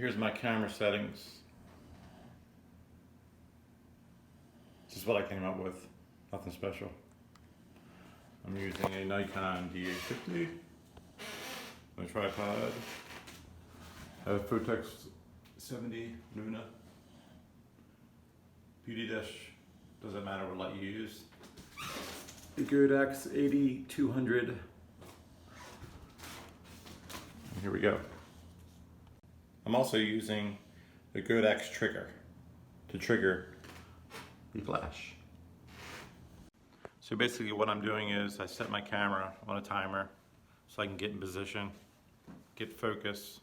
Here's my camera settings. This is what I came up with, nothing special. I'm using a Nikon D850, my tripod. I have a Photex 70 Luna. Beauty dish, doesn't matter what light you use. The Godox AD200. Here we go. I'm also using the Godox trigger to trigger the flash. So basically what I'm doing is I set my camera on a timer so I can get in position, get focus,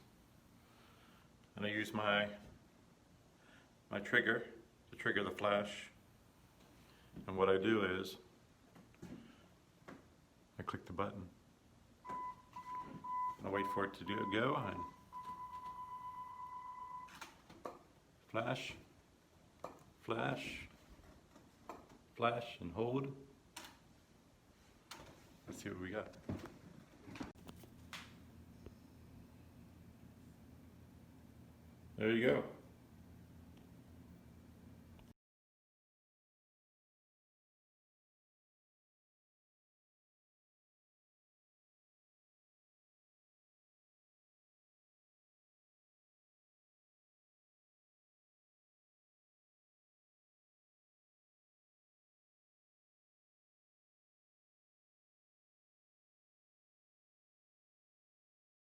and I use my trigger to trigger the flash. And what I do is I click the button. I wait for it to go and flash, flash, flash, and hold. Let's see what we got. There you go.